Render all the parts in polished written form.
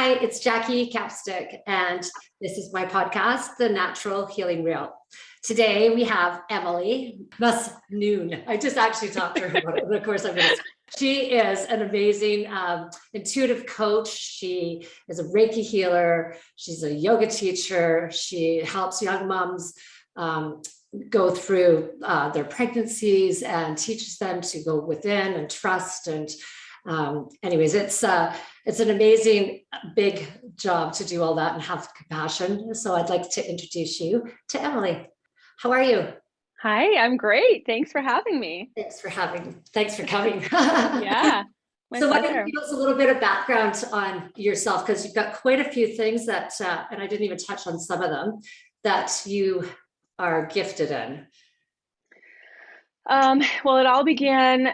Hi, it's Jackie Capstick, and this is my podcast, The Natural Healing Wheel. Today we have Emily Masnoon. I just actually talked to her about it, but of course she is an amazing intuitive coach. She is a Reiki healer. She's a yoga teacher. She helps young moms go through their pregnancies and teaches them to go within and trust. And anyways, it's an amazing big job to do all that and have compassion. So I'd like to introduce you to Emily. How are you? Hi, I'm great. Thanks for having me. Thanks for coming. Yeah. So why don't you give us a little bit of background on yourself, because you've got quite a few things that, and I didn't even touch on some of them, that you are gifted in. Well, it all began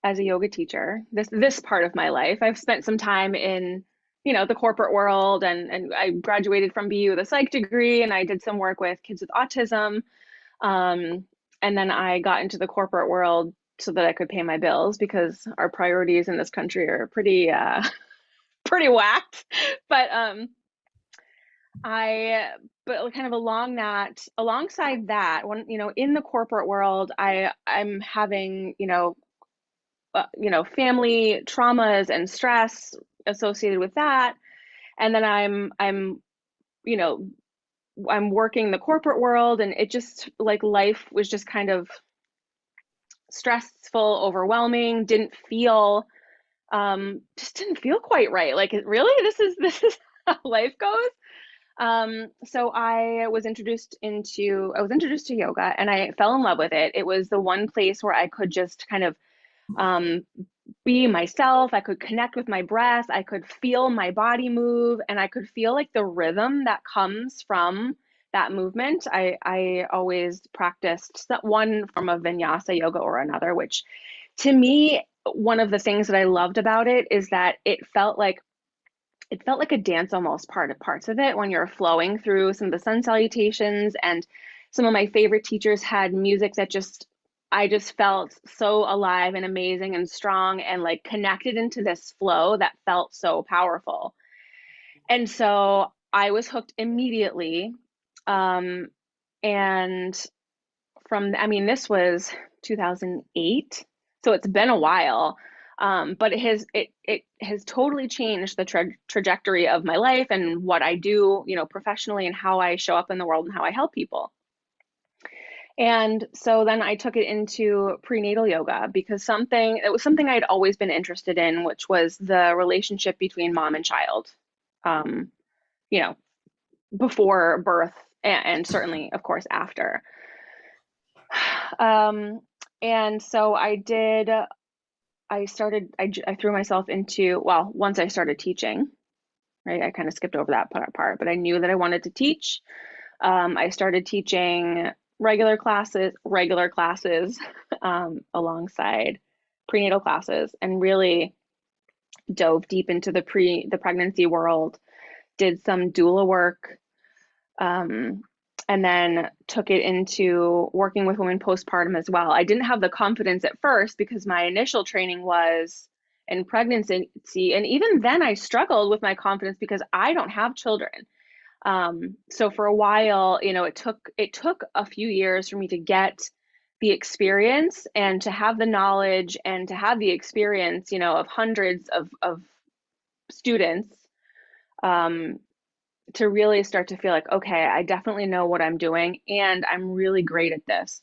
as a yoga teacher. This part of my life, I've spent some time in, the corporate world, and I graduated from BU with a psych degree, and I did some work with kids with autism. And then I got into the corporate world so that I could pay my bills, because our priorities in this country are pretty whacked. But kind of alongside that, when in the corporate world, I'm having family traumas and stress associated with that, and then I'm working the corporate world, and it just, like, life was just kind of stressful, overwhelming, didn't feel quite right. Like, really, this is how life goes. So I was introduced to yoga, and I fell in love with it. It was the one place where I could just kind of be myself. I could connect with my breath. I could feel my body move, and I could feel like the rhythm that comes from that movement. I always practiced that one form of vinyasa yoga or another, which, to me, one of the things that I loved about it is that it felt like a dance almost, parts of it, when you're flowing through some of the sun salutations. And some of my favorite teachers had music that I just felt so alive and amazing and strong, and like connected into this flow that felt so powerful. And so I was hooked immediately. And this was 2008, so it's been a while. But it has totally changed the trajectory of my life and what I do, professionally, and how I show up in the world and how I help people. And so then I took it into prenatal yoga, because it was something I'd always been interested in, which was the relationship between mom and child, before birth, and certainly, of course, after. And so I threw myself into, well, once I started teaching, right? I kind of skipped over that part, but I knew that I wanted to teach. I started teaching regular classes alongside prenatal classes, and really dove deep into the pregnancy world, did some doula work, and then took it into working with women postpartum as well. I didn't have the confidence at first, because my initial training was in pregnancy, and even then I struggled with my confidence because I don't have children. So for a while, it took a few years for me to get the experience, and to have the knowledge, and to have the experience, of hundreds of students, to really start to feel like, okay, I definitely know what I'm doing, and I'm really great at this.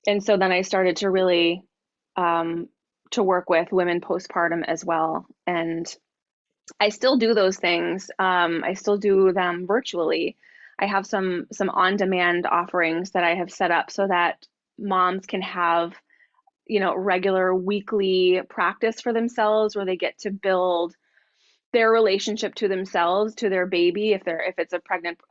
And so then I started to really to work with women postpartum as well. And I still do those things. I still do them virtually. I have some on-demand offerings that I have set up so that moms can have, regular weekly practice for themselves, where they get to build their relationship to themselves, to their baby, if it's a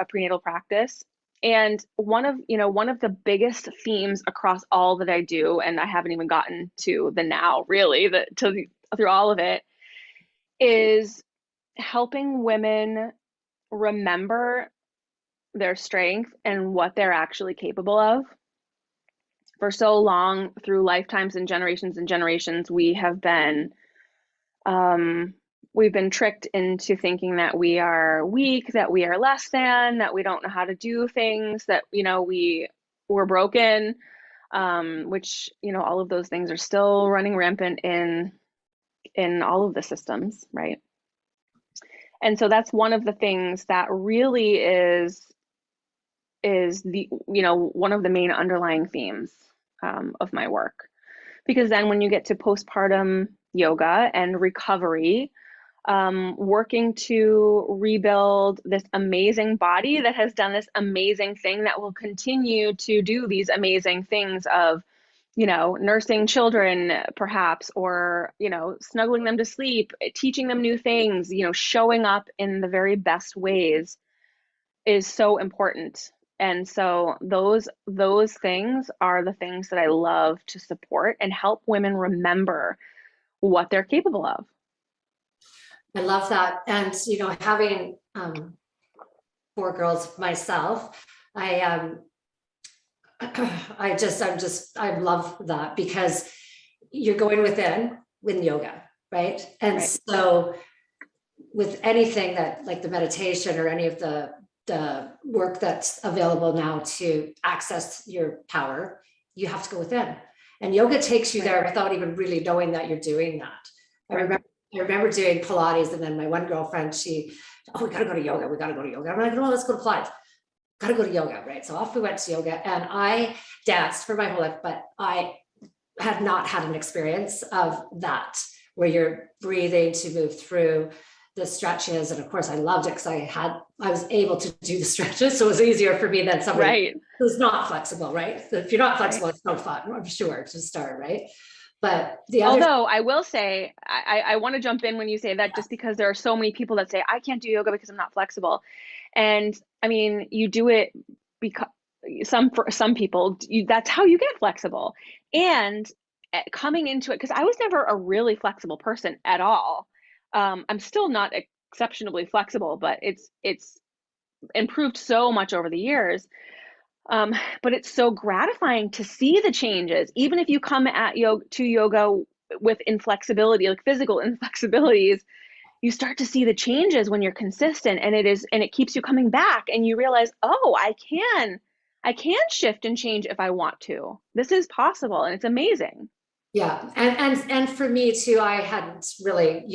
prenatal practice. And one of the biggest themes across all that I do, and I haven't even gotten to the now, really, through all of it, is helping women remember their strength and what they're actually capable of. For so long, through lifetimes and generations, we have been we've been tricked into thinking that we are weak, that we are less than, that we don't know how to do things, that, we're broken, which, all of those things are still running rampant in all of the systems, right? And so that's one of the things that really is the, one of the main underlying themes of my work. Because then when you get to postpartum yoga and recovery, working to rebuild this amazing body that has done this amazing thing that will continue to do these amazing things of, nursing children perhaps, or, snuggling them to sleep, teaching them new things, showing up in the very best ways is so important. And so those things are the things that I love to support and help women remember what they're capable of. I love that. And, having 4 girls myself, I love that, because you're going within yoga, right? And Right. so with anything that, like the meditation or any of the work that's available now to access your power, you have to go within. And yoga takes you there without even really knowing that you're doing that. I remember doing Pilates, and then my one girlfriend, we gotta go to yoga. I'm like, no, let's go to Pilates. Gotta go to yoga, right? So off we went to yoga, and I danced for my whole life, but I had not had an experience of that, where you're breathing to move through the stretches. And of course I loved it because I was able to do the stretches. So it was easier for me than somebody who's not flexible, right? So if you're not flexible, it's no fun, I'm sure, to start, right? But although I will say, I want to jump in when you say that, just because there are so many people that say, I can't do yoga because I'm not flexible. And I mean, you do it because for some people, that's how you get flexible. And coming into it, because I was never a really flexible person at all. I'm still not exceptionally flexible, but it's improved so much over the years. But it's so gratifying to see the changes, even if you come at yoga with inflexibility, like physical inflexibilities. You start to see the changes when you're consistent, and it keeps you coming back, and you realize, oh, I can shift and change if I want to. This is possible, and it's amazing. Yeah. And for me too, I hadn't really,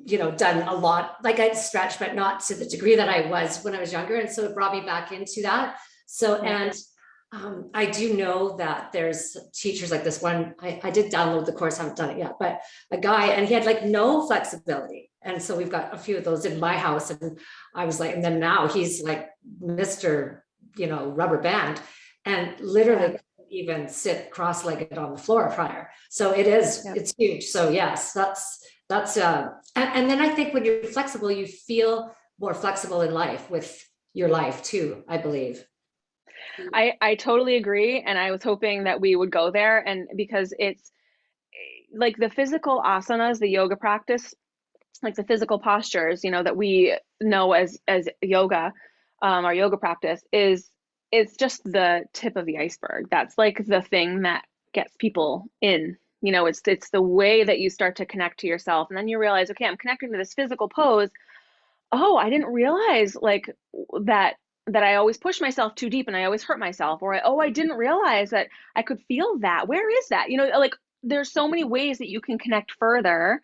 done a lot. Like I'd stretched, but not to the degree that I was when I was younger. And so it brought me back into that. So, and I do know that there's teachers like this one. I did download the course, haven't done it yet, but a guy, and he had like no flexibility. And so we've got a few of those in my house. And I was like, and then now he's like Mr. Rubber band, and literally even sit cross-legged on the floor prior. So it's huge. So yes, that's and then I think when you're flexible, you feel more flexible in life, with your life too, I believe. I totally agree. And I was hoping that we would go there, and because it's like the physical asanas, the yoga practice, like the physical postures, that we know as yoga, our yoga practice it's just the tip of the iceberg. That's like the thing that gets people in. It's the way that you start to connect to yourself, and then you realize, okay, I'm connecting to this physical pose. Oh, I didn't realize like that I always push myself too deep and I always hurt myself, or I didn't realize that I could feel that. Where is that? Like there's so many ways that you can connect further.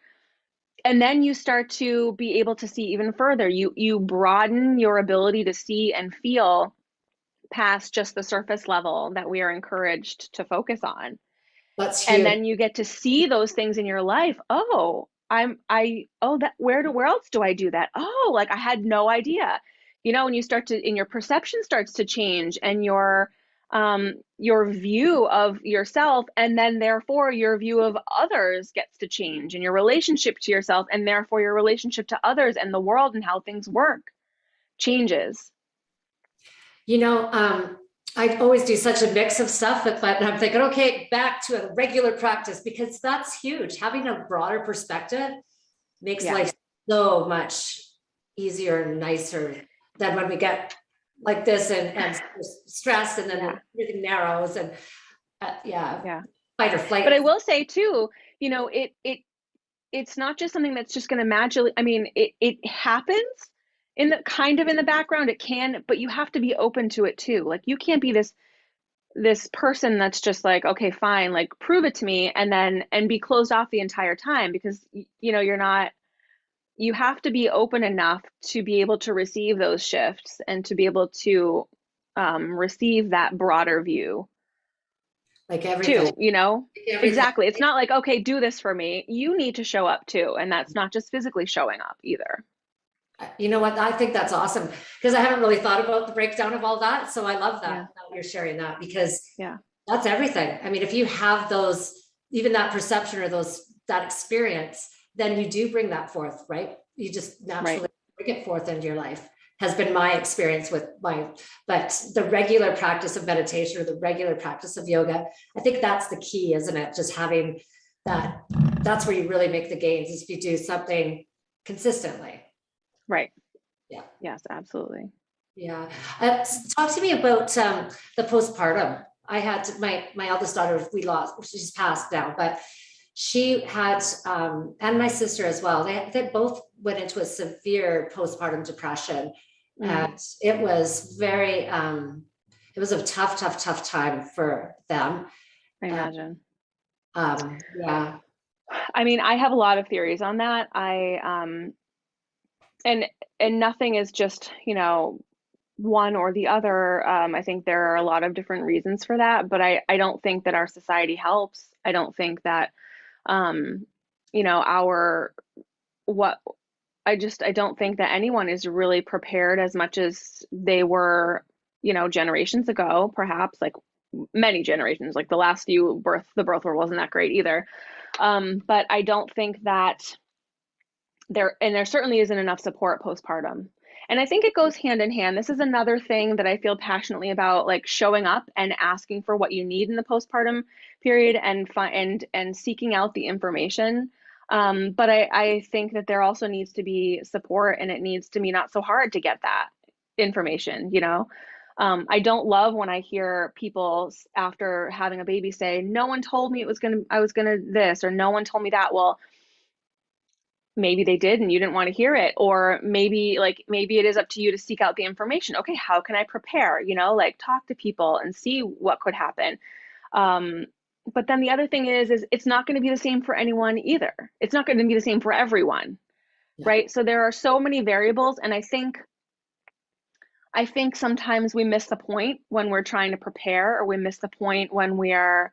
And then you start to be able to see even further. You broaden your ability to see and feel past just the surface level that we are encouraged to focus on. That's huge. And then you get to see those things in your life. Oh, where else do I do that? Oh, like I had no idea. And you start to, and your perception starts to change, and your view of yourself, and then therefore your view of others gets to change, and your relationship to yourself, and therefore your relationship to others and the world and how things work changes. I always do such a mix of stuff, but I'm thinking, okay, back to a regular practice, because that's huge. Having a broader perspective makes life so much easier and nicer than when we get like this and stress, and then everything narrows, and fight or flight. But I will say too, it it's not just something that's just going to magically, I mean, it happens in the kind of in the background, it can, but you have to be open to it too. Like you can't be this person that's just like, okay, fine, like prove it to me, and be closed off the entire time, because you're not, you have to be open enough to be able to receive those shifts and to be able to receive that broader view Like everything. too, Everything. exactly. It's not like, okay, do this for me. You need to show up too. And that's not just physically showing up either. You know what? I think that's awesome, because I haven't really thought about the breakdown of all that. So I love Yeah. that you're sharing that, because Yeah. that's everything. I mean, if you have those, even that perception or that experience, then you do bring that forth, right? You just naturally bring it forth into your life, has been my experience but the regular practice of meditation or the regular practice of yoga, I think that's the key, isn't it? Just having that's where you really make the gains, is if you do something consistently. Right. Yeah. Yes, absolutely. Yeah. Talk to me about the postpartum. I had my eldest daughter, she's passed now, but she had, and my sister as well. They both went into a severe postpartum depression. And it was it was a tough time for them. I imagine. Yeah. I mean, I have a lot of theories on that. And nothing is just, one or the other. I think there are a lot of different reasons for that, but I don't think that our society helps. I don't think that, I don't think that anyone is really prepared as much as they were, generations ago, perhaps, like many generations, like the last few the birth world wasn't that great either. But I don't think that there certainly isn't enough support postpartum. And I think it goes hand in hand. This is another thing that I feel passionately about, like showing up and asking for what you need in the postpartum period, and seeking out the information. But I think that there also needs to be support, and it needs to be not so hard to get that information, I don't love when I hear people after having a baby say, no one told me I was gonna this, or no one told me that. Well, maybe they did and you didn't want to hear it, or maybe it is up to you to seek out the information. Okay, how can I prepare? Like talk to people and see what could happen. But then the other thing is it's not going to be the same for anyone either. It's not going to be the same for everyone. Yeah. Right? So there are so many variables, and I think sometimes we miss the point when we're trying to prepare, or we miss the point when we are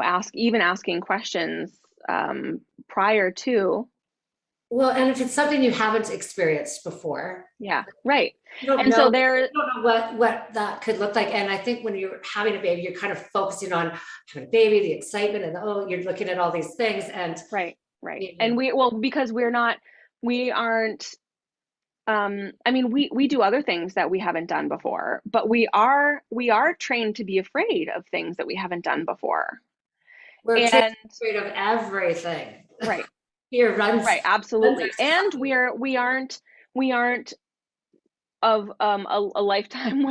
asking questions prior to. Well, and if it's something you haven't experienced before. Yeah, right. You don't know what that could look like. And I think when you're having a baby, you're kind of focusing on having a baby, the excitement, and you're looking at all these things. And right. And because we aren't, we do other things that we haven't done before, but we are trained to be afraid of things that we haven't done before. We're afraid of everything. Right. Fear runs. Right. Absolutely. And we aren't of a lifetime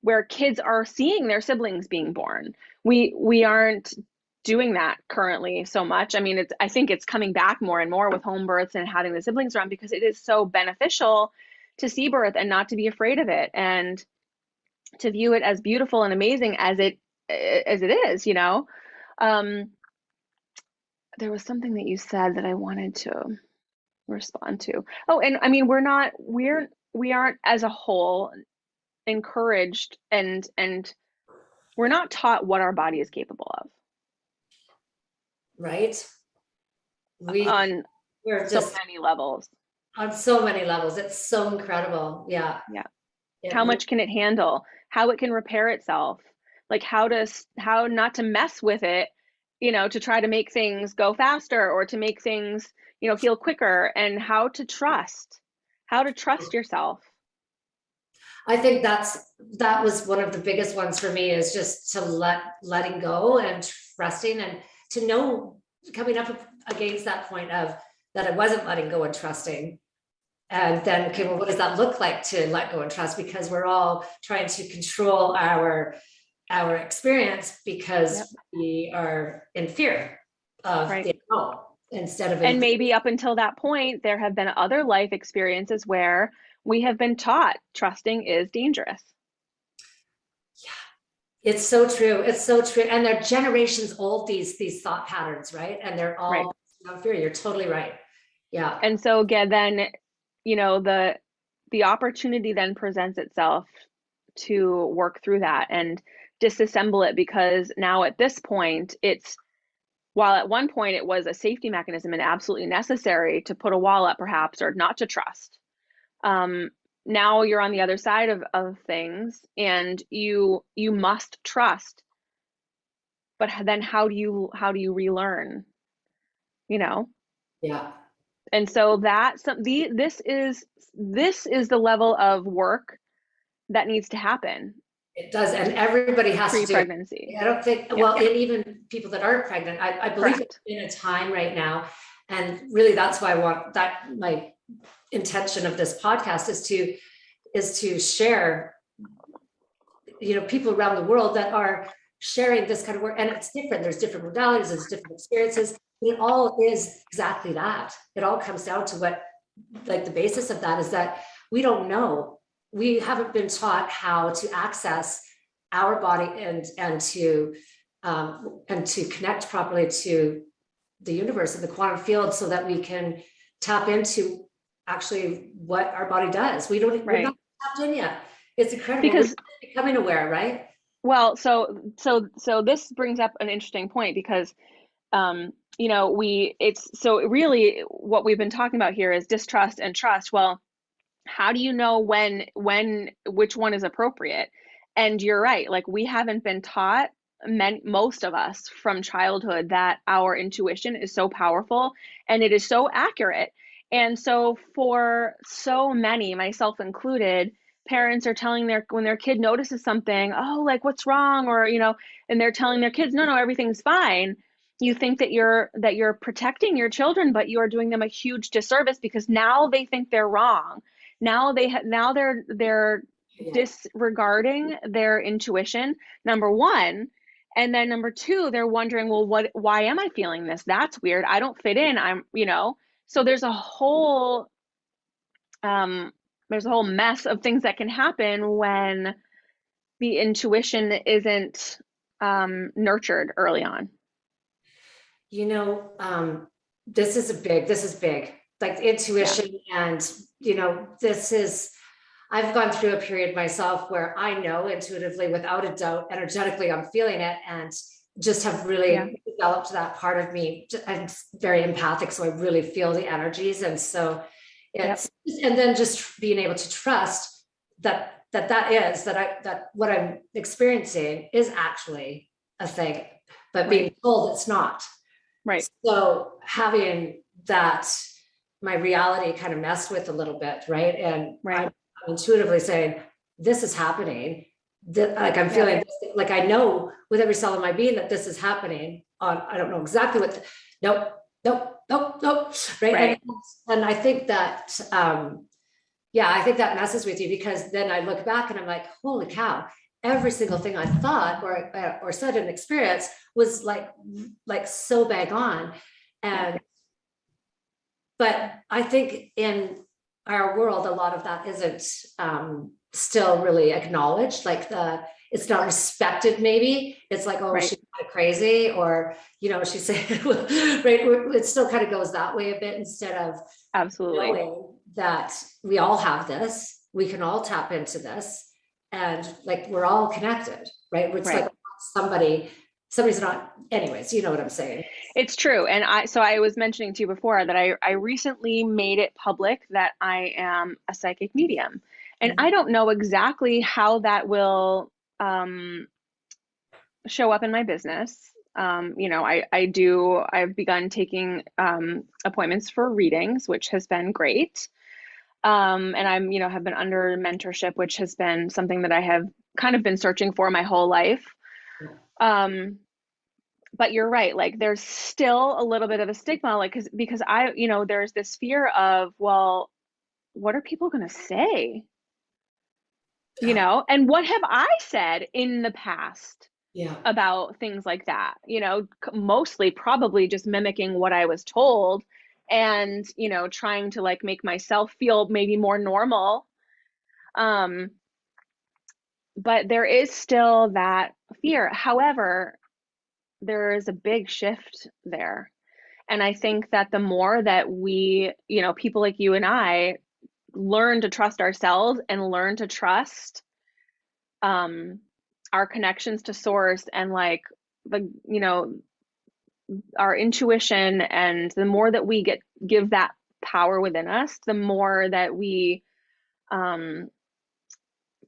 where kids are seeing their siblings being born. We aren't doing that currently so much. I mean, I think it's coming back more and more with home births and having the siblings around, because it is so beneficial to see birth and not to be afraid of it, and to view it as beautiful and amazing as it is, there was something that you said that I wanted to respond to. Oh, and I mean, we aren't as a whole encouraged, and we're not taught what our body is capable of. Right. On so many levels. On so many levels. It's so incredible. Yeah. Yeah. How much can it handle? How it can repair itself? Like how not to mess with it, to try to make things go faster, or to make things, heal quicker, and how to trust yourself. I think that was one of the biggest ones for me, is just to letting go and trusting, and to know, coming up against that point of that I wasn't letting go and trusting. And then, okay, well, what does that look like to let go and trust? Because we're all trying to control our our experience because Yep. we are in fear of Right. the unknown instead of And maybe up until that point, there have been other life experiences where we have been taught trusting is dangerous. It's so true. It's so true. And they're generations old, these thought patterns, right? And they're Right. all fear. You're totally right. Yeah. And so again, then, the opportunity then presents itself to work through that and disassemble it, because now at this point, while at one point it was a safety mechanism and absolutely necessary to put a wall up perhaps, or not to trust. Now you're on the other side of things, and you must trust. But then how do you relearn? Yeah. And so this is the level of work that needs to happen It does. And everybody has to do it. pre-pregnancy. I don't think, well, and even people that aren't pregnant, I believe Correct. in a time right now. And really that's why I want that, my intention of this podcast is to share, people around the world that are sharing this kind of work. And it's different. There's different modalities, there's different experiences. It all is exactly that. It all comes down to what, like the basis of that is that we don't know. We haven't been taught how to access our body and to connect properly to the universe and the quantum field so that we can tap into actually what our body does. We're not tapped in yet. It's incredible. Because we're becoming aware, right? Well, so this brings up an interesting point, because really what we've been talking about here is distrust and trust. Well, how do you know which one is appropriate? And you're right, like we haven't been taught, most of us from childhood, that our intuition is so powerful and it is so accurate. And so for so many, myself included, parents are telling when their kid notices something, oh, like what's wrong? Or, and they're telling their kids, no, everything's fine. You think that you're protecting your children, but you are doing them a huge disservice, because now they think they're wrong. Now they're disregarding their intuition, number one. And then number two, they're wondering, well, why am I feeling this? That's weird. I don't fit in. So there's a whole mess of things that can happen when the intuition isn't nurtured early on. This is big, like intuition. Yeah. And, I've gone through a period myself where I know intuitively, without a doubt, energetically, I'm feeling it, and just have really developed that part of me. I'm very empathic, so I really feel the energies. And so and then just being able to trust that what I'm experiencing is actually a thing, but being told it's not. Right. So having that, my reality kind of messed with a little bit, right? And I'm intuitively saying, this is happening. Like I'm feeling this, like I know with every cell of my being that this is happening. I don't know exactly what. Nope. Right. And I think that, I think that messes with you, because then I look back and I'm like, holy cow, every single thing I thought or said in experience was like so bang on. But I think in our world, a lot of that isn't still really acknowledged. Like it's not respected. Maybe it's like, oh, she's kind of crazy, or she's saying, right? It still kind of goes that way a bit, instead of knowing that we all have this, we can all tap into this, and like we're all connected, right? It's like somebody's not. Anyways, you know what I'm saying. It's true. And I was mentioning to you before that I recently made it public that I am a psychic medium. And I don't know exactly how that will show up in my business. I've begun taking appointments for readings, which has been great. And I'm, have been under mentorship, which has been something that I have kind of been searching for my whole life. But you're right, like there's still a little bit of a stigma, like because there's this fear of, well, what are people going to say? you know, and what have I said in the past Yeah. about things like that? You know, mostly probably just mimicking what I was told and, you know, trying to like make myself feel maybe more normal. But there is still that fear. However, there is a big shift there. And I think that the more that we, you know, people like you and I learn to trust ourselves and learn to trust our connections to source and like the, you know, our intuition, and the more that we give that power within us, the more that we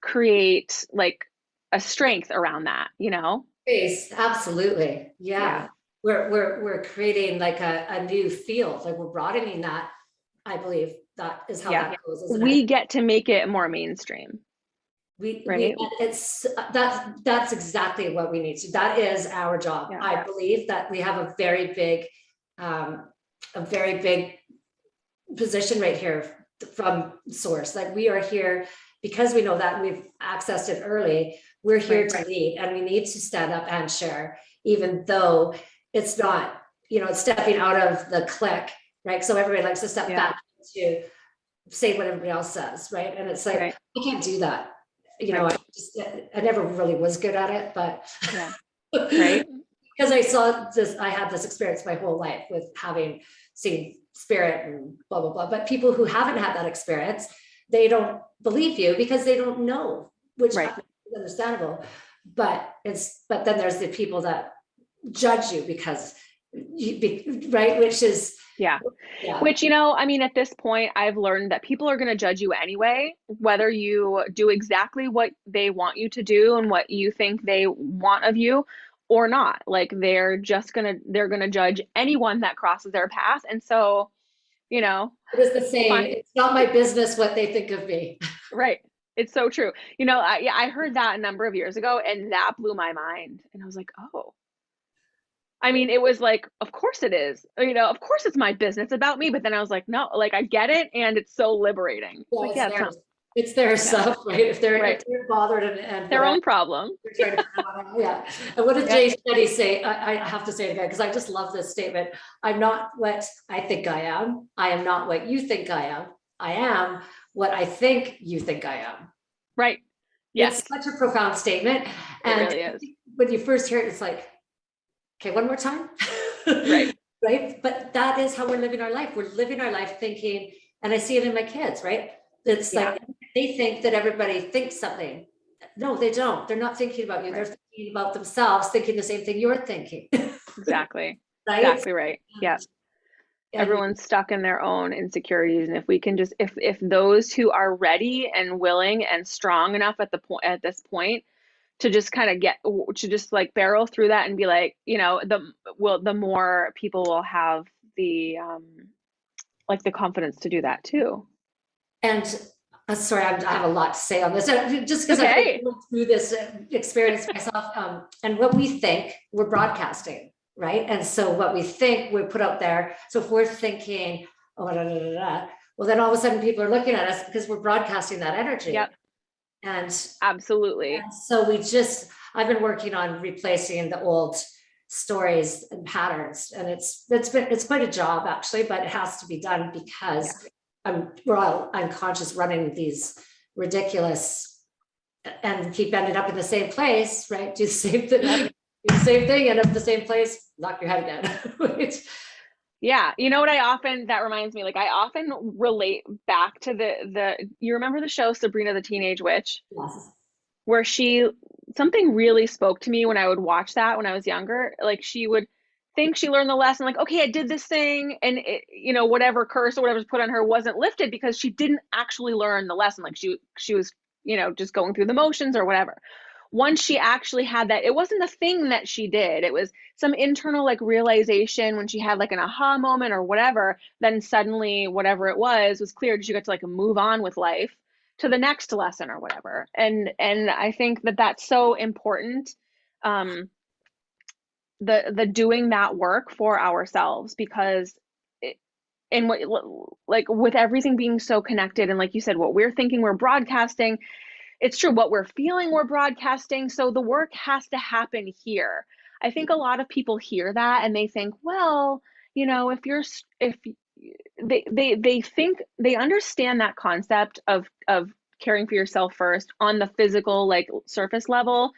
create like a strength around that, you know? Space, absolutely. Yeah. Yeah. We're creating like a new field, like we're broadening that. I believe that is how Yeah. that goes, isn't it? We get to make it more mainstream, right? It's that's exactly what we need to. That is our job. Yeah. I believe that we have a very big position right here from source. Like we are here because we know that we've accessed it early. We're here to lead, and we need to stand up and share, even though it's not, you know, it's stepping out of the clique, right? So everybody likes to step back to say what everybody else says, right? And it's like, I can't do that. You know, I never really was good at it, but right. because I had this experience my whole life with having seen spirit and blah, blah, blah. But people who haven't had that experience, they don't believe you because they don't know, which is understandable. But then there's the people that judge you because right, which is which, you know, I mean, at this point I've learned that people are going to judge you anyway, whether you do exactly what they want you to do and what you think they want of you or not. Like they're gonna judge anyone that crosses their path. And so, you know, it is the same. It's not my business what they think of me. Right. It's so true. You know, I heard that a number of years ago, and that blew my mind. And I was like, oh, I mean, it was like, of course it is. You know, of course it's my business, it's about me. But then I was like, no, like I get it, and it's so liberating. Well, like, it's their stuff, right? If they're bothered and their own problem. And what did Jay Shetty say? I have to say it again because I just love this statement. I'm not what I think I am. I am not what you think I am. I am what I think you think I am. Right. Yes. It's such a profound statement. And it really is. When you first hear it, it's like, okay, one more time. Right. Right. But that is how we're living our life. We're living our life thinking, and I see it in my kids, right? It's like they think that everybody thinks something. No, they don't. They're not thinking about you. They're thinking about themselves, thinking the same thing you're thinking. Exactly. Right? Exactly right. Yeah. Everyone's stuck in their own insecurities. And if we can just, if those who are ready and willing and strong enough at this point to just kind of to just like barrel through that and be like, you know, the more people will have the, like the confidence to do that too. And sorry, I have a lot to say on this, just because I went through this experience myself. And what we think, we're broadcasting, right? And so what we think we put out there. So if we're thinking, oh, well, then all of a sudden people are looking at us because we're broadcasting that energy. Yep. And absolutely. And so I've been working on replacing the old stories and patterns, and it's quite a job actually, but it has to be done because we're all unconscious running these ridiculous and keep ending up in the same place, right? Do the same thing, end up in the same place, knock your head again. Yeah. You know what that reminds me, like I often relate back to you remember the show Sabrina the Teenage Witch? Yes. Where something really spoke to me when I would watch that when I was younger. Like she would think she learned the lesson, like, okay, I did this thing, and it, you know, whatever curse or whatever was put on her wasn't lifted because she didn't actually learn the lesson. Like she was, you know, just going through the motions or whatever. Once she actually had that, it wasn't the thing that she did. It was some internal like realization when she had like an aha moment or whatever, then suddenly whatever it was cleared. She got to like move on with life to the next lesson or whatever. And I think that that's so important. The doing that work for ourselves, because like with everything being so connected, and like you said, what we're thinking, we're broadcasting. it's true, what we're feeling, we're broadcasting. So the work has to happen here. I think a lot of people hear that and they think, well, if they think they understand that concept of caring for yourself first on the physical, like, surface level,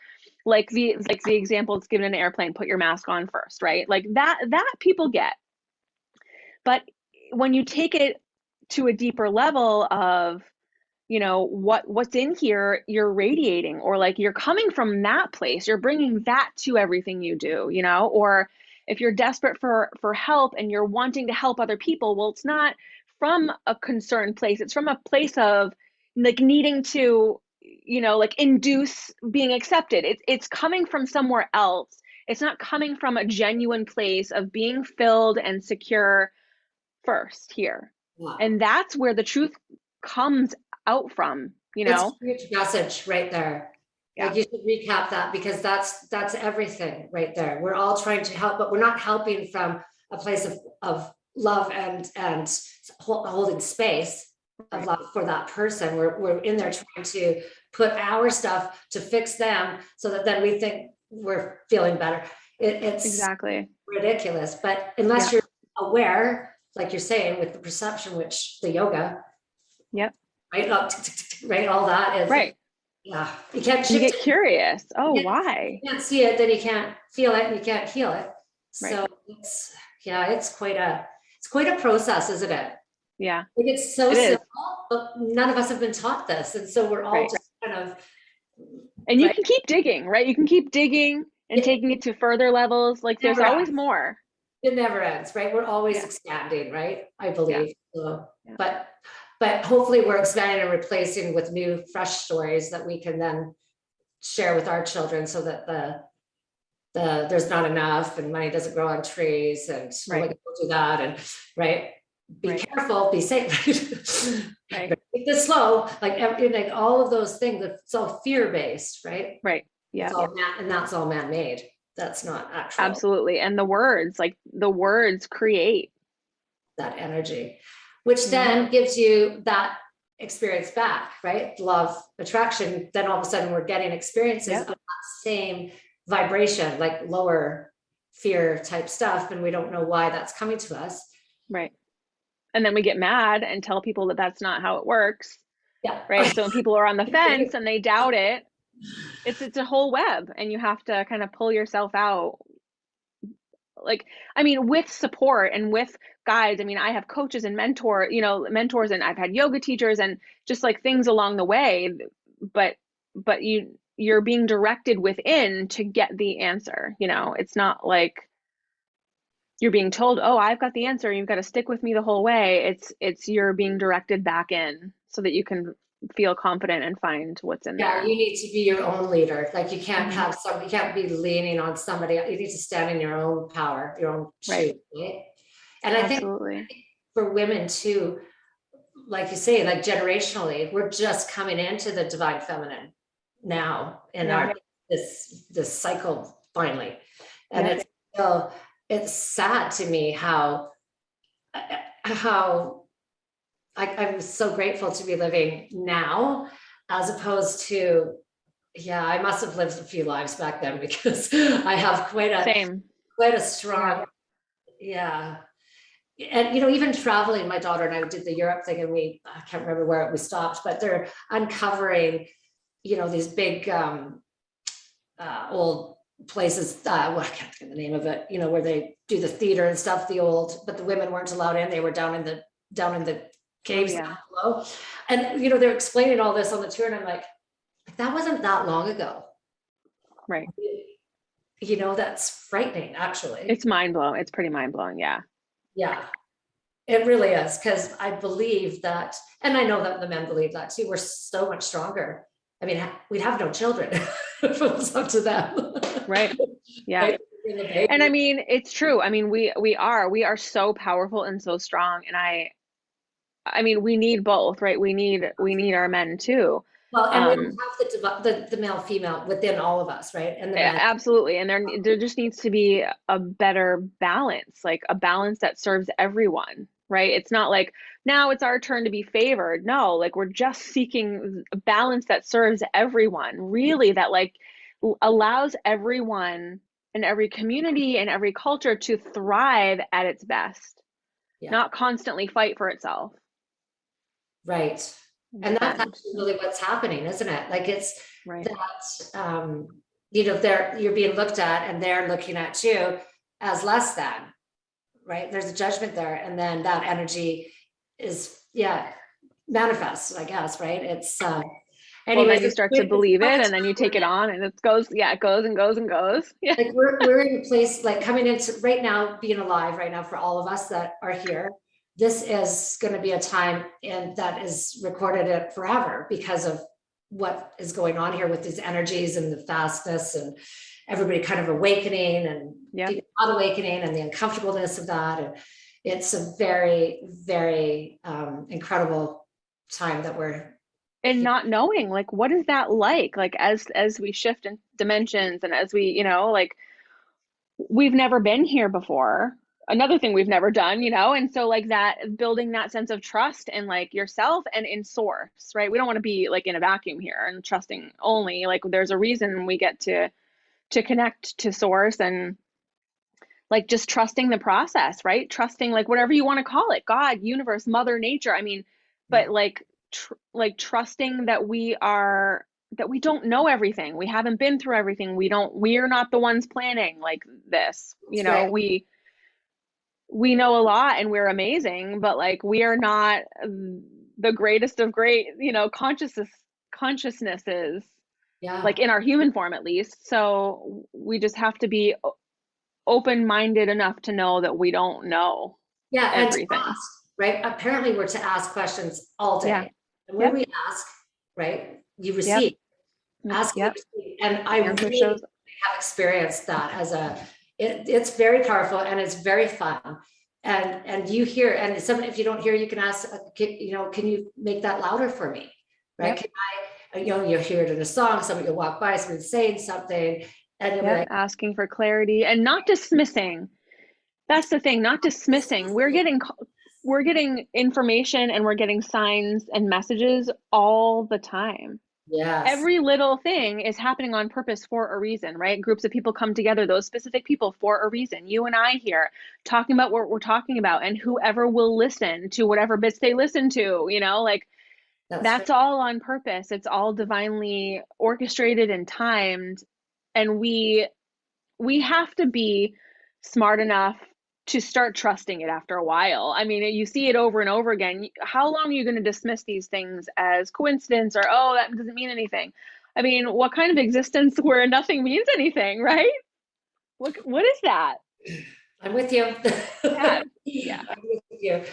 like the example it's given in an airplane, put your mask on first, right? Like that people get. But when you take it to a deeper level of, what's in here, you're radiating, or like you're coming from that place, you're bringing that to everything you do, or if you're desperate for help and you're wanting to help other people, well, it's not from a concerned place, it's from a place of like needing to, like induce being accepted. It's coming from somewhere else. It's not coming from a genuine place of being filled and secure first here. Wow. And that's where the truth comes out from, It's a huge message right there. Yeah. Like, you should recap that, because that's everything right there. We're all trying to help, but we're not helping from a place of love and holding space of love for that person. We're in there trying to put our stuff to fix them so that then we think we're feeling better. It's exactly ridiculous. But unless you're aware, like you're saying, with the perception, which the yoga, right, right, all that is right. Yeah, you can't. You get curious. Oh, why? You can't see it, then you can't feel it, and you can't heal it. Right. So it's quite a process, isn't it? Yeah, like it's so simple, but none of us have been taught this, and so we're all just kind of. And you can keep digging, right? You can keep digging and taking it to further levels. Like there's always more. It never ends, right? We're always expanding, right? I believe so. But hopefully we're expanding and replacing with new, fresh stories that we can then share with our children, so that there's not enough and money doesn't grow on trees, and we'll do that, and be careful, be safe. Take this slow, like all of those things. It's all fear-based, right? Right. Yeah. And that's all man-made. That's not actual. Absolutely. And the words create that energy, which then gives you that experience back, right? Love, attraction. Then all of a sudden we're getting experiences of that same vibration, like lower fear type stuff. And we don't know why that's coming to us. Right. And then we get mad and tell people that that's not how it works. Yeah. Right. So when people are on the fence and they doubt it, it's a whole web, and you have to kind of pull yourself out. Like, I mean, with support and with guides. I mean, I have coaches and mentors, and I've had yoga teachers and just like things along the way, but you're being directed within to get the answer. It's not like you're being told, oh, I've got the answer, you've got to stick with me the whole way. It's you're being directed back in so that you can feel confident and find what's in there. Yeah, you need to be your own leader. Like you can't have you can't be leaning on somebody. You need to stand in your own power, your own truth. Right? And I think for women too, like you say, like generationally, we're just coming into the divine feminine now in our this cycle finally. And it's sad to me how I'm so grateful to be living now, as opposed to, I must have lived a few lives back then, because I have quite a strong, And, even traveling, my daughter and I did the Europe thing, and I can't remember where we stopped, but they're uncovering, these big old places, I can't think of the name of it, where they do the theater and stuff, but the women weren't allowed in. They were down in the caves down below. And, they're explaining all this on the tour, and I'm like, that wasn't that long ago. Right. That's frightening, actually. It's mind-blowing. It's pretty mind-blowing. Yeah. Yeah, it really is, because I believe that, and I know that the men believe that too. We're so much stronger. I mean, we'd have no children if it was up to them. Right. Yeah. And I mean, it's true. I mean, we are so powerful and so strong. And I mean, we need both, right? We need our men too. Well, and we have the male female within all of us, right? And absolutely. And there just needs to be a better balance, like a balance that serves everyone. right? It's not like now it's our turn to be favored. No, like we're just seeking a balance that serves everyone, really, that like allows everyone in every community and every culture to thrive at its best, Yeah. not constantly fight for itself. Right. And that's actually really what's happening, isn't it? Like it's right. that, you're being looked at and they're looking at you as less than, right? There's a judgment there. And then that energy is, manifests, I guess, right? It's, well, then you start to believe it and then you take it on and it goes and goes and goes. Yeah. Like we're in a place like coming into right now, being alive right now for all of us that are here. This is going to be a time and that is recorded it forever because of what is going on here with these energies and the fastness and everybody kind of awakening and not awakening and the uncomfortableness of that. And it's a very, very incredible time that we're and not knowing like what is that like as we shift in dimensions and as we like we've never been here before, another thing we've never done, and so like that building that sense of trust in like yourself and in source, right? We don't want to be like in a vacuum here and trusting only, like there's a reason we get to connect to source and like just trusting the process, right? Trusting like whatever you want to call it, God, universe, mother nature, I mean, but like trusting that we don't know everything, we haven't been through everything, we're not the ones planning like this, right. we know a lot and we're amazing, but like we are not the greatest of great, consciousnesses, like in our human form at least. So we just have to be open-minded enough to know that we don't know everything. And ask, right? Apparently we're to ask questions all day. And when we ask, right, you receive. Ask, you receive. And I really have experienced that as it's very powerful and it's very fun. And you hear, and if you don't hear, you can ask, can you make that louder for me? Right? Can I, you'll hear it in a song, somebody will walk by, somebody saying something, and you'll be like, asking for clarity and not dismissing. That's the thing, not dismissing. We're getting information and we're getting signs and messages all the time. Yes. Every little thing is happening on purpose for a reason, right? Groups of people come together, those specific people, for a reason. You and I here talking about what we're talking about, and whoever will listen to whatever bits they listen to, like that's all on purpose. It's all divinely orchestrated and timed. And we have to be smart enough to start trusting it after a while. I mean, you see it over and over again. How long are you going to dismiss these things as coincidence or, oh, that doesn't mean anything? I mean, what kind of existence where nothing means anything, right? What is that? I'm with you. Yeah. I'm with you.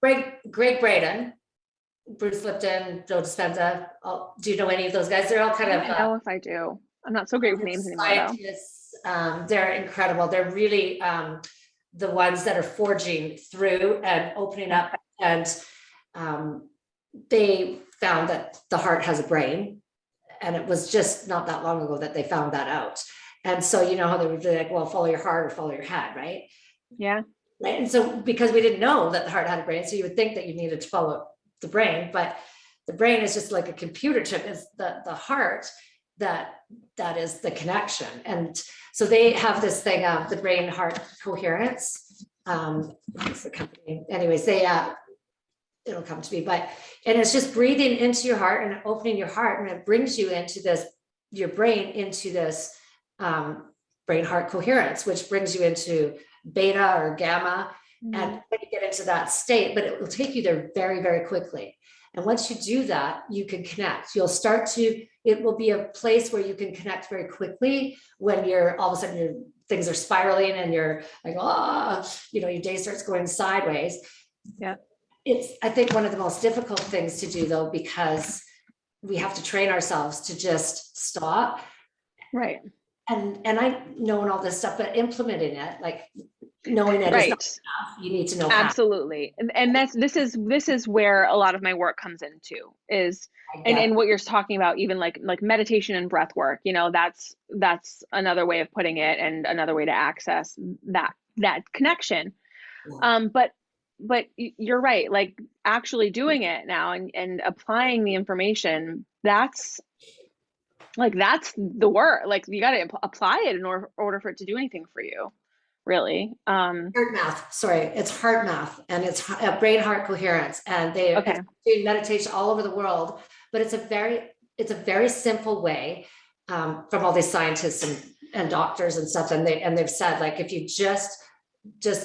Greg Braden, Bruce Lipton, Joe Dispenza. Do you know any of those guys? They're all kind of. I don't know if I do. I'm not so great with names anymore, though. They're incredible. They're really the ones that are forging through and opening up. And they found that the heart has a brain. And it was just not that long ago that they found that out. And so, you know how they would be like, well, follow your heart or follow your head, right? Yeah. Right. And so because we didn't know that the heart had a brain, so you would think that you needed to follow the brain, but the brain is just like a computer chip. It's the heart that is the connection. And so they have this thing, the brain heart coherence. What's the company? Anyways, it'll come to me, and it's just breathing into your heart and opening your heart, and it brings you into your brain into this brain heart coherence, which brings you into beta or gamma. And when you get into that state, but it will take you there very, very quickly. And once you do that, you can connect. It will be a place where you can connect very quickly when you're all of a sudden things are spiraling and you're like, your day starts going sideways. Yeah. It's, I think, one of the most difficult things to do, though, because we have to train ourselves to just stop. Right. And I knowing all this stuff, but implementing it, like knowing it is not enough. You need to know. Absolutely. And this is where a lot of my work comes into is, and what you're talking about, even like meditation and breath work, that's another way of putting it and another way to access that connection. But you're right. Like actually doing it now and applying the information, that's the work. Like you got to apply it in order for it to do anything for you, really. Heart math. Sorry, it's heart math, and it's brain heart coherence, and they Okay. do meditation all over the world. But it's a very simple way, from all these scientists and doctors and stuff, and they've said, like, if you just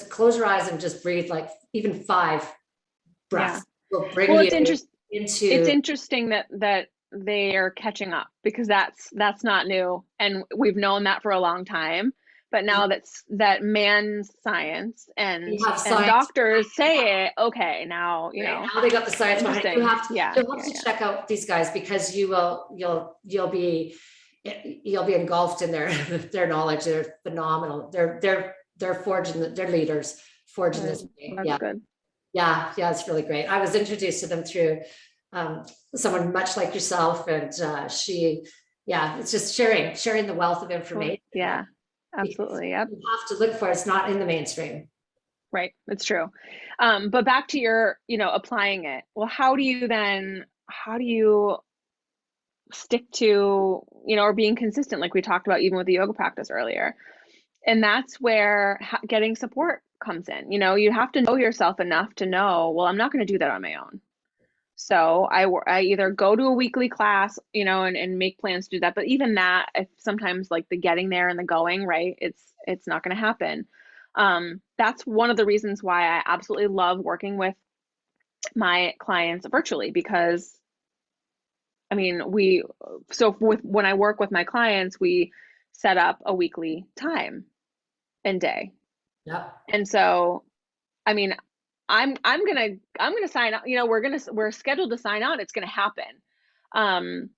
close your eyes and just breathe, like even 5 breaths will bring you into. It's interesting that they are catching up, because that's not new, and we've known that for a long time. But now that man's science and doctors say it, okay, now now they got the science behind it. You have to check out these guys, because you'll be engulfed in their knowledge. They're phenomenal. They're forging. They're leaders forging this way. That's good. Yeah, it's really great. I was introduced to them through someone much like yourself, and it's just sharing the wealth of information. Yeah, absolutely. Yep. You have to look for it. It's not in the mainstream. Right, it's true. But back to your, applying it. Well, how do you stick to, or being consistent, like we talked about even with the yoga practice earlier? And that's where getting support comes in. You have to know yourself enough to know, well, I'm not going to do that on my own. So I either go to a weekly class, and make plans to do that. But even that, sometimes like the getting there and the going, right, it's not going to happen. That's one of the reasons why I absolutely love working with my clients virtually, because when I work with my clients, we set up a weekly time and day. Yep. And so, I'm gonna sign up. We're scheduled to sign on. It's gonna happen, and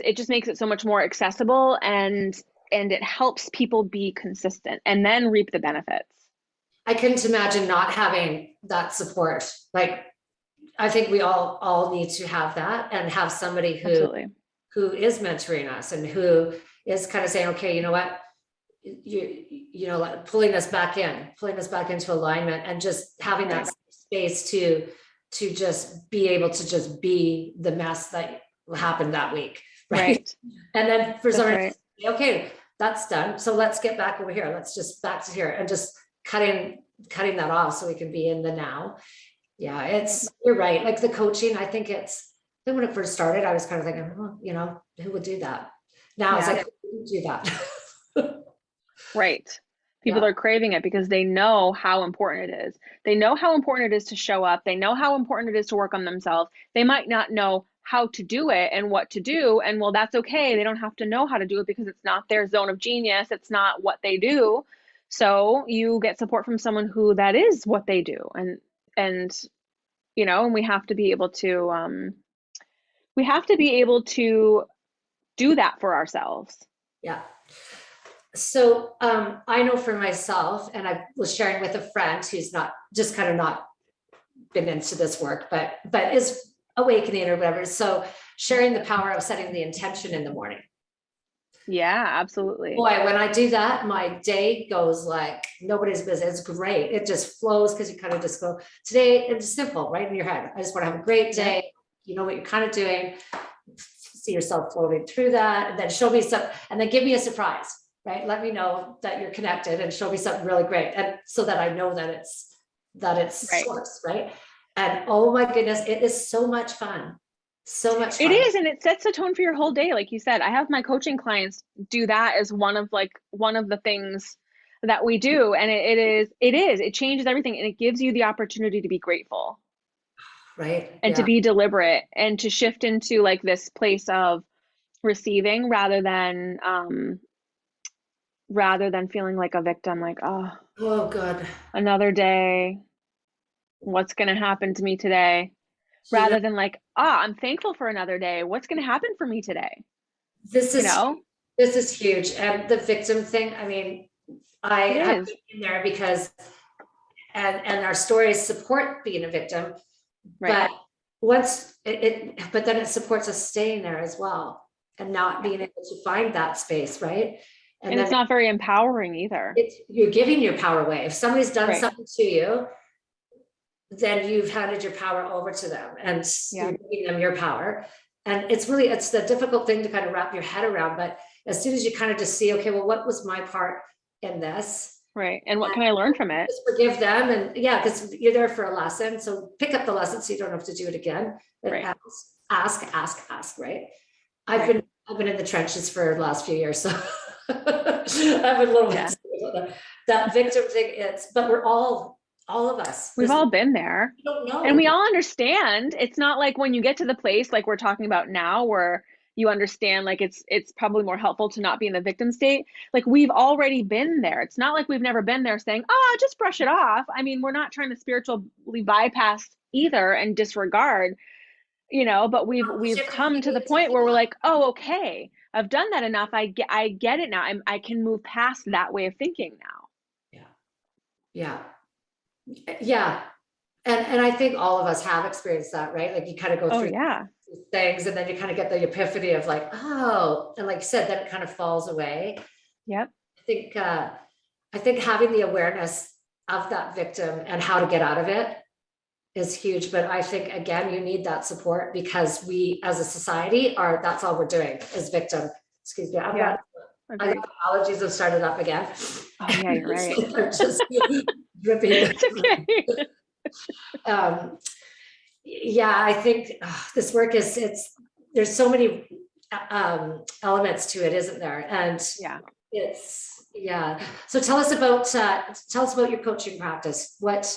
it just makes it so much more accessible, and it helps people be consistent and then reap the benefits. I couldn't imagine not having that support. Like, I think we all need to have that, and have somebody who is mentoring us, and who is kind of saying, okay, you know what, like pulling us back into alignment, and just having that space to just be able to just be the mess that happened that week. Right. And then for some reason, okay, that's done. So let's get back over here. Let's just back to here, and just cutting that off so we can be in the now. Yeah, you're right. Like the coaching, I think when it first started, I was kind of thinking, who would do that? Now it's like, who would do that? Right. People are craving it because they know how important it is. They know how important it is to show up. They know how important it is to work on themselves. They might not know how to do it and what to do. And well, that's okay. They don't have to know how to do it, because it's not their zone of genius. It's not what they do. So you get support from someone who that is what they do. And we have to be able to do that for ourselves. Yeah. So I know for myself, and I was sharing with a friend who's not been into this work, but is awakening or whatever. So sharing the power of setting the intention in the morning. Yeah, absolutely. Boy, when I do that, my day goes like nobody's business. It's great. It just flows, because you kind of just go, today, it's simple, right in your head. I just want to have a great day. You know what you're kind of doing. See yourself floating through that, and then show me and then give me a surprise. Right? Let me know that you're connected, and show me something really great. And so that I know that it's source, right? And oh my goodness, it is so much fun. So much fun. It is, and it sets the tone for your whole day. Like you said, I have my coaching clients do that as one of the things that we do. And it changes everything, and it gives you the opportunity to be grateful. Right. And to be deliberate, and to shift into like this place of receiving, rather than feeling like a victim, like, oh God, another day, what's going to happen to me today? Rather than like, I'm thankful for another day. What's going to happen for me today? This is huge. And the victim thing, I have been in there because, and our stories support being a victim, but but then it supports us staying there as well, and not being able to find that space. Right. And it's not very empowering either. You're giving your power away. If somebody's done something to you, then you've handed your power over to them and Yeah. you're giving them your power. And it's the difficult thing to kind of wrap your head around. But as soon as you kind of just see, okay, well, what was my part in this? Right. And what can I learn from it? Just forgive them. And yeah, because you're there for a lesson. So pick up the lesson so you don't have to do it again. But Right. ask, right? I've been in the trenches for the last few years. So I've been a little bit that victim thing, but we're all of us. We've all been there. We don't know. And we all understand. It's not like when you get to the place like we're talking about now where you understand like it's probably more helpful to not be in the victim state. Like we've already been there. It's not like we've never been there saying, oh, just brush it off. I mean, we're not trying to spiritually bypass either and disregard, but we've come to the point where we're like, oh, okay, I've done that enough. I get it now. I can move past that way of thinking now. Yeah. And I think all of us have experienced that, right? Like you kind of go through things and then you kind of get the epiphany of like, oh, and like you said, then it kind of falls away. Yep. I think having the awareness of that victim and how to get out of it is huge. But I think, again, you need that support because we as a society that's all we're doing is victim. Excuse me. I got allergies have started up again. Oh yeah, you're right. So they're just dripping. It's okay. I think this work there's so many elements to it, isn't there? And so tell us about your coaching practice. What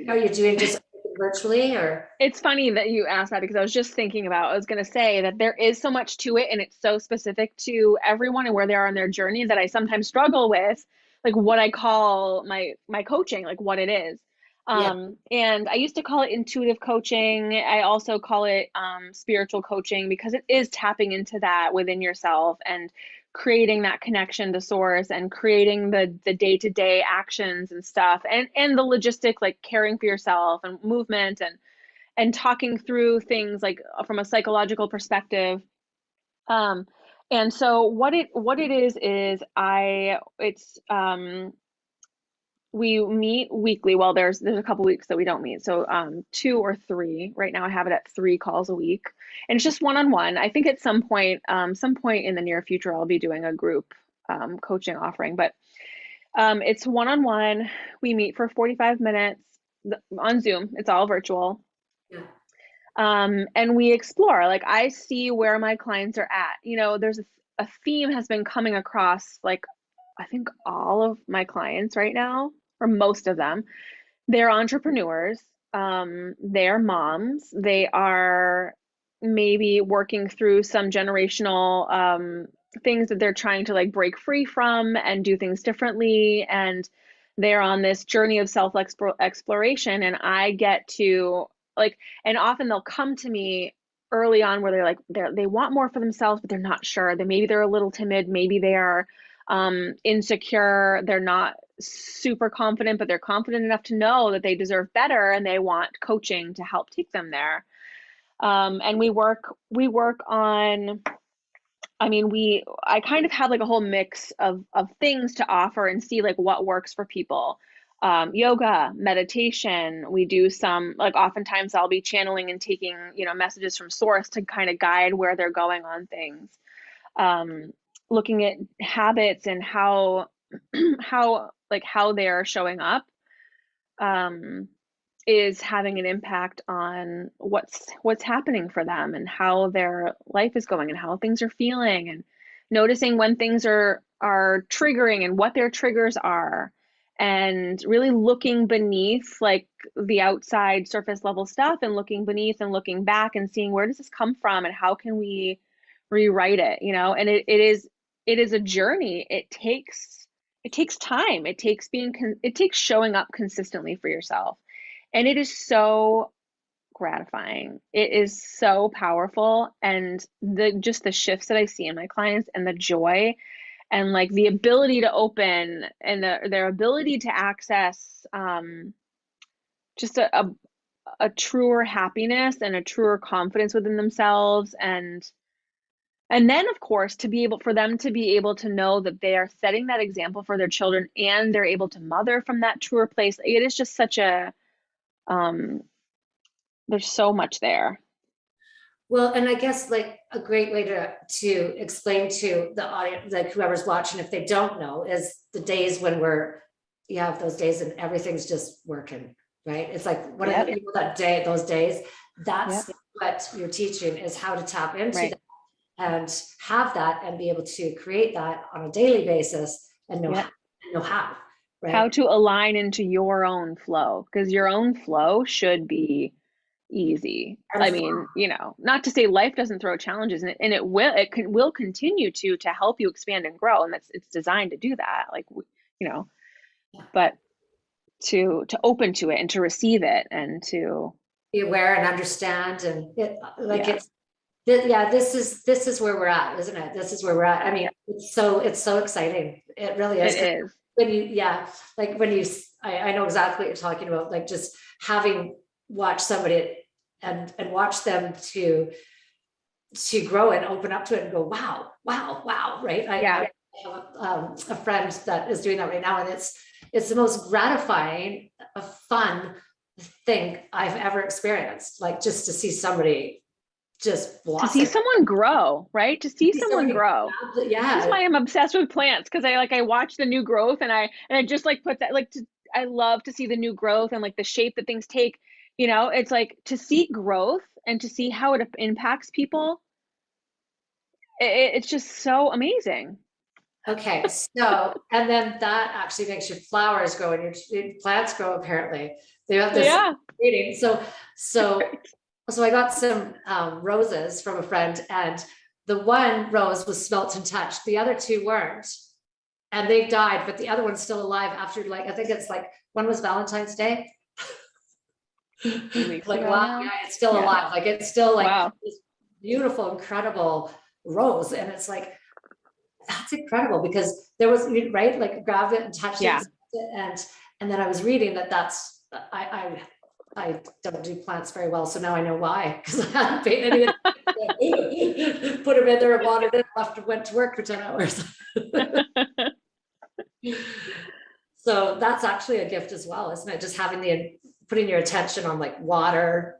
are you doing, just virtually? Or it's funny that you asked that because I was just thinking I was going to say that there is so much to it and it's so specific to everyone and where they are on their journey that I sometimes struggle with like what I call my coaching, like what it is. And I used to call it intuitive coaching. I also call it spiritual coaching because it is tapping into that within yourself and creating that connection to source and creating the day-to-day actions and stuff and the logistic, like caring for yourself and movement and talking through things like from a psychological perspective. And so what it is we meet weekly. Well, there's a couple weeks that we don't meet. So 2 or 3 right now. I have it at 3 calls a week, and it's just one-on-one. I think at some point in the near future, I'll be doing a group coaching offering, but it's one-on-one. We meet for 45 minutes on Zoom. It's all virtual. And we explore. Like I see where my clients are at. There's a theme has been coming across like I think all of my clients right now, or most of them, they're entrepreneurs, they're moms, they are maybe working through some generational things that they're trying to like break free from and do things differently. And they're on this journey of self-exploration. And I get to and often they'll come to me early on where they're like, they want more for themselves, but they're not sure. Maybe they're a little timid. Maybe they are insecure. They're not super confident, but they're confident enough to know that they deserve better and they want coaching to help take them there. And we work on, I kind of have like a whole mix of things to offer and see like what works for people. Yoga, meditation. We do some, like oftentimes I'll be channeling and taking, messages from source to kind of guide where they're going on things. Looking at habits and how they're showing up is having an impact on what's happening for them and how their life is going and how things are feeling, and noticing when things are triggering and what their triggers are, and really looking beneath like the outside surface level stuff and looking beneath and looking back and seeing where does this come from and how can we rewrite it, and it is a journey. It takes time. It takes showing up consistently for yourself. And it is so gratifying. It is so powerful. And the shifts that I see in my clients and the joy and like the ability to open and their ability to access just a truer happiness and a truer confidence within themselves. And then, of course, for them to be able to know that they are setting that example for their children and they're able to mother from that truer place. It is just such a There's so much there. Well, and I guess like a great way to explain to the audience, like whoever's watching, if they don't know, is the days when you have those days and everything's just working, right? It's like one of the people those days, that's what you're teaching, is how to tap into that and have that and be able to create that on a daily basis and know how, right? How to align into your own flow, because your own flow should be easy. I mean, not to say life doesn't throw challenges, and it will continue to help you expand and grow, and it's designed to do that, like, but to open to it and to receive it and to be aware and understand, and this is where we're at, isn't it? This is where we're at. I mean, it's so exciting. It really is. It is. I know exactly what you're talking about, like just having watched somebody and watch them to grow and open up to it and go, wow, right? I have a friend that is doing that right now, and it's the most gratifying, fun thing I've ever experienced. Like just to see somebody just blossom. To see someone grow, right? To see someone grow. Yeah. That's why I'm obsessed with plants, because I watch the new growth, and I just like put that, like, I love to see the new growth and like the shape that things take. It's like to see growth and to see how it impacts people. It's just so amazing. Okay, so, and then that actually makes your flowers grow and your plants grow, apparently. They have this meeting. So I got some roses from a friend, and the one rose was smelt and touched. The other two weren't, and they died, but the other one's still alive after, like, I think it's like, when was Valentine's Day? Like, wow, yeah, it's still alive. Like, it's still like this beautiful, incredible rose. And it's like, that's incredible, because there was, right, like, grabbed it and touched it, and then I was reading that's I don't do plants very well, so now I know why, because I hadn't paid any put them in there and watered it, left and went to work for 10 hours. So that's actually a gift as well, isn't it? Just having putting your attention on like water,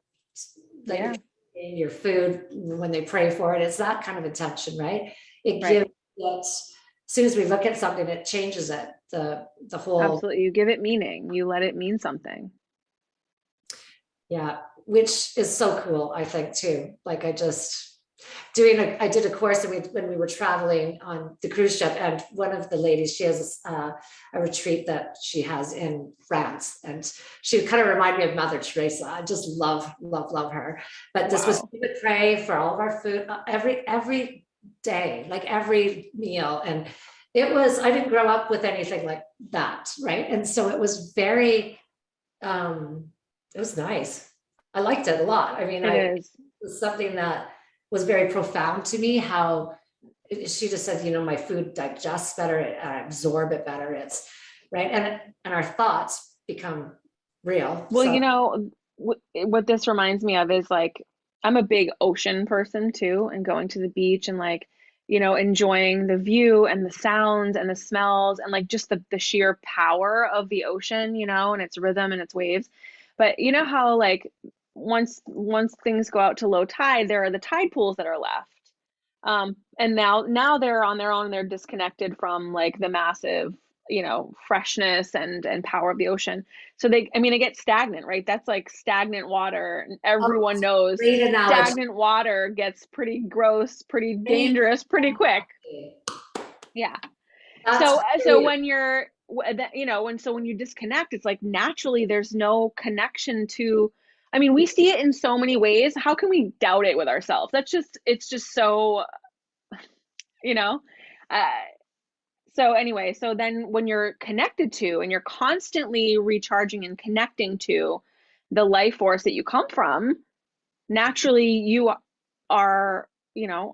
like in your food when they pray for it. It's that kind of intention, right? It gives it, as soon as we look at something, it changes it, the whole. Absolutely. You give it meaning. You let it mean something. Yeah, which is so cool, I think, too. Like, I did a course, and when we were traveling on the cruise ship, and one of the ladies, she has a retreat that she has in France, and she kind of reminded me of Mother Teresa. I just love her. But this was to pray for all of our food every day, like every meal. And I didn't grow up with anything like that, right? And so it was very it was nice. I liked it a lot. I mean, it was something that was very profound to me, how she just said, my food digests better, I absorb it better. It's right. And our thoughts become real. Well, what this reminds me of is, like, I'm a big ocean person too, and going to the beach and, like, enjoying the view and the sounds and the smells and, like, just the sheer power of the ocean, and its rhythm and its waves. But you know how, like, once things go out to low tide, there are the tide pools that are left. And now they're on their own, they're disconnected from, like, the massive, freshness and power of the ocean. So it gets stagnant, right? That's like stagnant water. And everyone knows stagnant water gets pretty gross, pretty dangerous, pretty quick. Yeah. So when you're, when you disconnect, it's like, naturally there's no connection to, we see it in so many ways. How can we doubt it with ourselves? It's just so, so anyway, so then when you're connected to, and you're constantly recharging and connecting to the life force that you come from, naturally you are,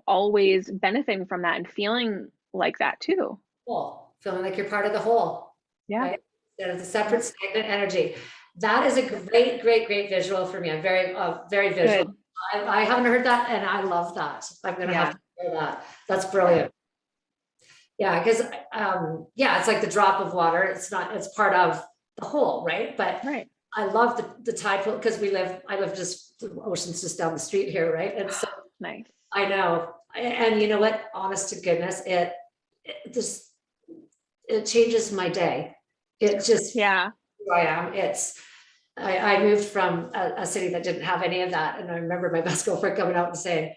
always benefiting from that and feeling like that too. Cool. Feeling like you're part of the whole. Yeah. Right? That is a separate stagnant energy. That is a great visual for me. I'm very visual. I haven't heard that, and I love that. I'm going to have to hear that. That's brilliant. Yeah, because it's like the drop of water. It's part of the whole, right? But I love the tide pool because I live just, the ocean's just down the street here, right? And so Nice. I know. And you know what? Honest to goodness, just, it changes my day. It just, Yeah. who I am. I moved from a city that didn't have any of that. And I remember my best girlfriend coming out and saying,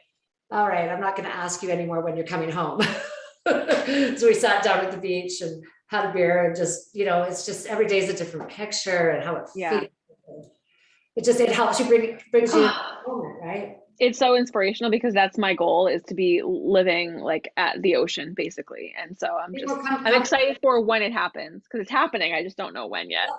all right, I'm not going to ask you anymore when you're coming home. So we sat down at the beach and had a beer and just, it's just every day is a different picture and how it Yeah. feels. It helps you brings you in the moment, right? It's so inspirational because that's my goal, is to be living like at the ocean basically. And so I'm excited for when it happens, because it's happening. I just don't know when yet.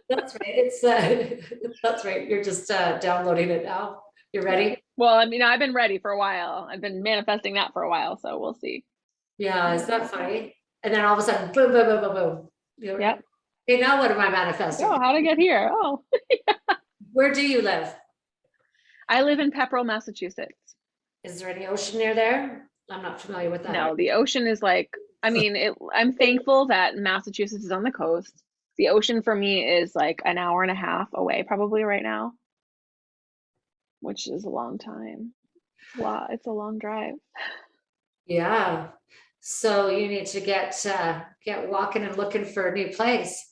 That's right. That's right. That's right. You're just downloading it now. You're ready? Well, I mean, I've been ready for a while. I've been manifesting that for a while, so we'll see. Yeah, is that funny? And then all of a sudden, boom, boom, boom, boom, boom. Yep. Okay, now what am I manifesting? Oh, how'd I get here? Oh. Where do you live? I live in Pepperell, Massachusetts. Is there any ocean near there? I'm not familiar with that. No, the ocean is like, I mean, I'm thankful that Massachusetts is on the coast. The ocean for me is like an hour and a half away probably right now, which is a long time. Wow, it's a long drive. Yeah. So you need to get walking and looking for a new place.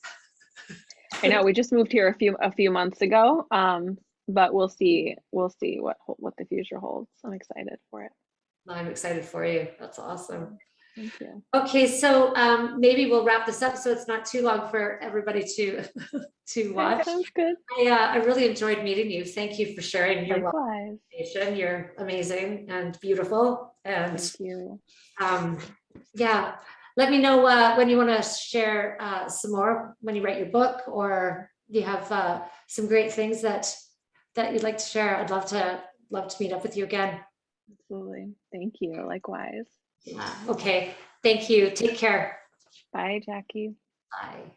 I know we just moved here a few months ago, but we'll see what the future holds. I'm excited for it. I'm excited for you. That's awesome. Thank you. Okay, so maybe we'll wrap this up so it's not too long for everybody to watch. Sounds good. I really enjoyed meeting you. Thank you for sharing your Likewise. information. You're amazing and beautiful. And thank you. Yeah, let me know when you want to share some more, when you write your book, or you have some great things that you'd like to share. I'd love to meet up with you again. Absolutely. Thank you. Likewise. Yeah. Okay. Thank you. Take care. Bye, Jackie. Bye.